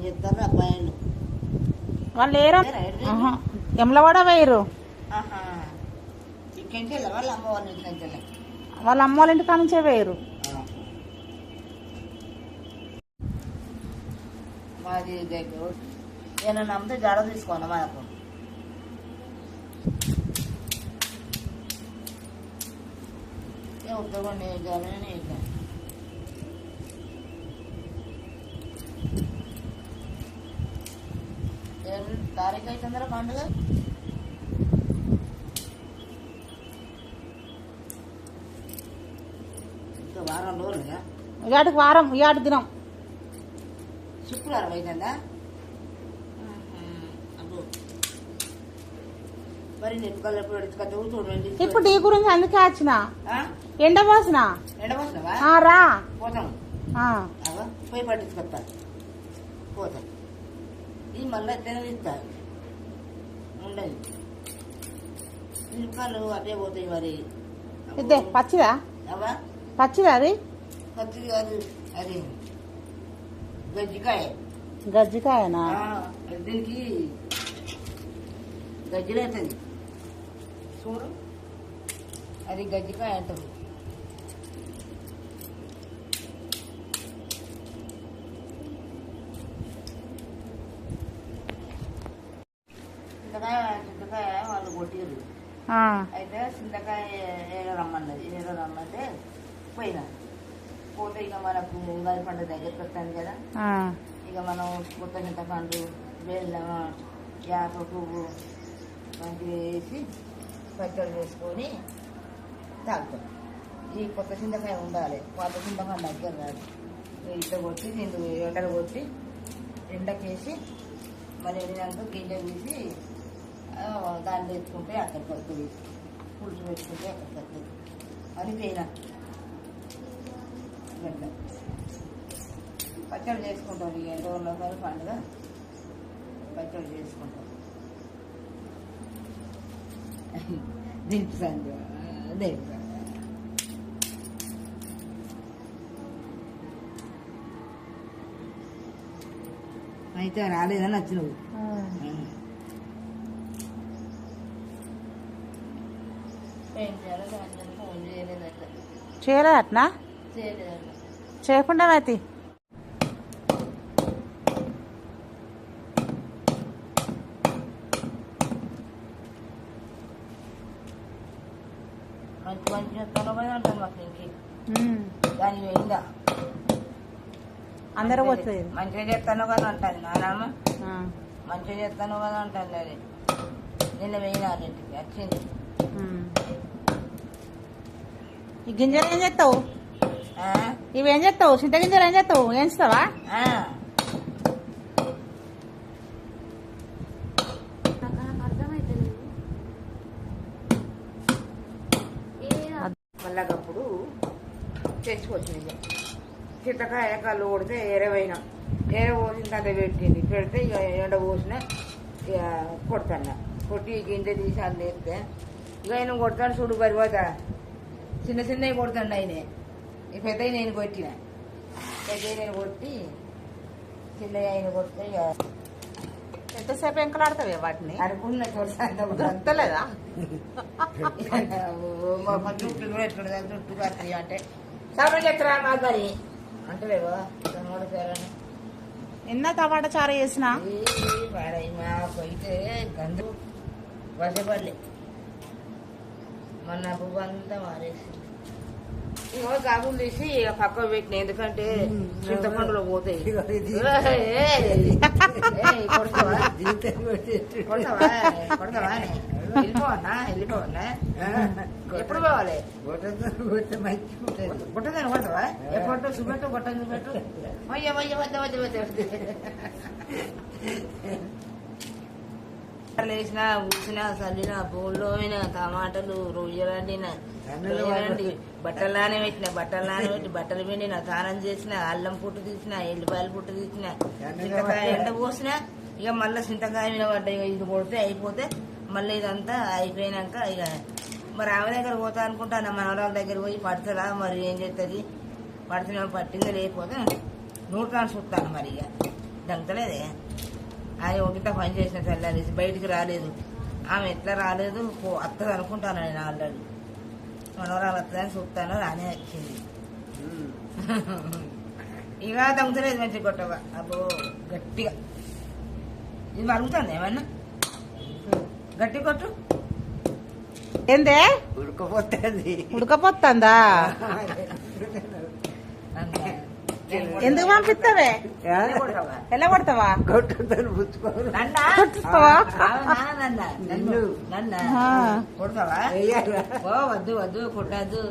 చెప్తారు అబ్బాయిలు వాళ్ళు లేరు ఎమ్లవాడ వేయరు ఇక్కడికి వాళ్ళ అమ్మ వాళ్ళ ఇంటికి వాళ్ళ అమ్మ వాళ్ళ ఇంటికి నుంచే వేయరు మాది ఏమైనా నమ్మితే జడ తీసుకోండి మనకు ఉపయోగం జడనే తారీఖు అవుతుందరా పండుగ ఇంకా వారం రోజులుగా ఇవాటికి వారం ఇవాటి దినం శుక్రవారం అవుతుందా మరి నెప్పుకల్ ఎప్పుడు ఎడుచుకొచ్చావు చూడండి ఇప్పుడు టీ గురించి అందుకే వచ్చిన ఎండబోసిన ఎండబోసినవా రా పోతాం పోయి పట్టించుకొస్తా పోతాం ఇది మళ్ళీ ఎత్తైనా ఇస్తారు ఉండదు నిప్పుకాలు అటే పోతాయి మరి ఇద్దే పచ్చిదా అవా పచ్చిదా అది పచ్చిది కాదు అది గజ్జికాయ గజ్జికాయనా దీనికి గజ్జిలు అవుతుంది చూడు అది గజ్జికాయ అంటారు చింతకాయ వాళ్ళు కొట్టిరు అయితే చింతకాయ ఏదో రమ్మన్నది ఏదో రమ్మంటే పోయినా పోతే ఇక మనకు ఉగాది పండుగ దగ్గరికి వస్తాను కదా ఇక మనం కొత్త చింతపండు బెల్లం యాప పువ్వు వంటివి వేసి పచ్చడి వేసుకొని తాగుతాం ఈ కొత్త చింతకాయ ఉండాలి పాత చింతకాయ దగ్గర రాదు ఇట్లా కొట్టి దీన్ని ఎండలు కొట్టి ఎండకేసి మరి ఎండినాక గింజ తీసి దాన్ని తెచ్చుకుంటే అక్కడికి వస్తుంది పులుసు పెట్టుకుంటే అక్కడికి వస్తుంది అని పోయినా గట్ల పచ్చడి చేసుకుంటాం ఇక రోజుల కానీ పండుగ పచ్చడి చేసుకుంటాం దింపుతాను దింపుతాను అయితే రాలేదని వచ్చినవు ఫోన్ చేయలేదట చేయలేదట్నా చేయలేదట చేయకుండా అయితే మంచి మంచి చెప్తాను కదా అంటాను మాకు ఇంకే దాని పోయిందా అందరూ పోతుంది మంచిగా చేస్తాను కదా అంటుంది నానమ్మ మంచిగా చేస్తాను కదా అంటుంది అది నిన్న పోయినా ఇంటికి వచ్చింది ఈ గింజలు ఏం చేస్తావు ఇవేం చేస్తావు చింత గింజలు ఏం చేస్తావు ఏంచుతావా మళ్ళాకప్పుడు తెచ్చుకొచ్చింది చింతకాయ కళ్ళు కొడితే ఏరవైనా పోసిన తర్వాత పెట్టింది పెడితే ఇక ఎండ పోసిన ఇక కొడతాను కొట్టి గింజ తీసి అది వేస్తే ఇక ఆయన కొడతాను చూడు పరిపోతా చిన్న చిన్నవి కొడతాను ఆయన ఈ పెద్దవి నేను కొట్టిన పెద్దవి నేను కొట్టి చిన్నవి ఆయన కొడితే ఇక ఎంతసేపు ఎంకలాడతావే వాటిని అనుకున్న దొరకలేదా జుట్టు కూడా ఎట్లుండదు జుట్టు కట్టి అంటే సరే చెప్తారా మాది అంటలేవా తమ్ముడు పేరని ఎన్న టమాటా చారు చేసిన పోయితే గంధు వసపల్లి మొన్న పువ్వు అంతా మారేసి ఇగో గాబులు తీసి పక్కకు పెట్టిన ఎందుకంటే చింతపండులో పోతాయి కొడతావా కొడతావా వెళ్ళిపోవన్నా ఎప్పుడు పోవాలి గుట్టదని కొడతావా ఎప్పుడు చూపెట్టు గుట్ట చూపెట్టు వయ్య వయ్య వద్ద వద్ద వద్ద వేసిన ఊసిన చల్లిన పూల్లో అయినా టమాటాలు రొయ్యలండిన బట్టలానే పెట్టిన బట్టలానే పెట్టి బట్టలు పిండిన స్నానం చేసిన అల్లం పుట్టు తీసిన ఎల్లిపాయల పుట్టు తీసిన చింతకాయ ఎండ పోసిన ఇక మళ్ళీ చింతకాయ మీద పడ్డ ఇది కొడితే అయిపోతే మళ్ళీ ఇదంతా అయిపోయినాక ఇక మరి ఆమె దగ్గర పోతా అనుకుంటాను మనవరాల దగ్గర పోయి పడుతుందా మరి ఏం చేస్తుంది పడుతున్నా పట్టింది లేకపోతే నూటాను చుట్టాను మరి ఇక దంకలేదే ఆయన ఒకట పని చేసిన తెల్లని బయటికి రాలేదు. ఆమె ఎట్లా రాలేదు వస్తుంది అనుకుంటాను నేను ఆల్రెడీ. మనవరాలు వస్తుందని చూస్తాను రానే వచ్చింది. ఇక దంకుతలేదు మంచిగా కొట్టవా. అబ్బో గట్టిగా ఇది మరుగుతుంది ఏమన్నా గట్టి కొట్టు. ఏందే ఉడకపోతుంది. ఉడకపోతుందా? ఎందుకు పంపిస్తావే? ఎలా కొడతావా? కొట్టుతాను పుచ్చుకోను. కొట్టిస్తావా? కొడతావా? ఓ వద్దు వద్దు కొట్టద్దు.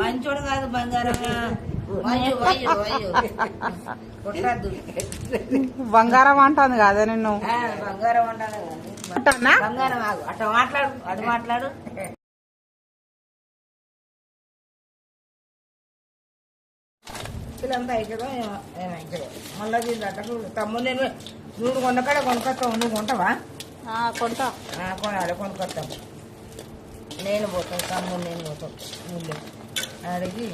మంచోడు కాదు బంగారం. కొట్టద్దు. బంగారం అంటాను కాదా నిన్ను? బంగారం అంటాను అంటానా? బంగారం ఆగు. అట్లా మాట్లాడు అటు మాట్లాడు. పిల్లంతా అవుతుందో ఏమవుతుందో మళ్ళీ దీని అట్టకు తమ్ముడు నేను నువ్వు కొనకాడ కొనుక్కొస్తావు. నువ్వు కొంటావా? కొంటా. కొనాలి కొనుక్కొస్తావు. నేను పోతాను తమ్ముడు నేను పోతాను. అడిగి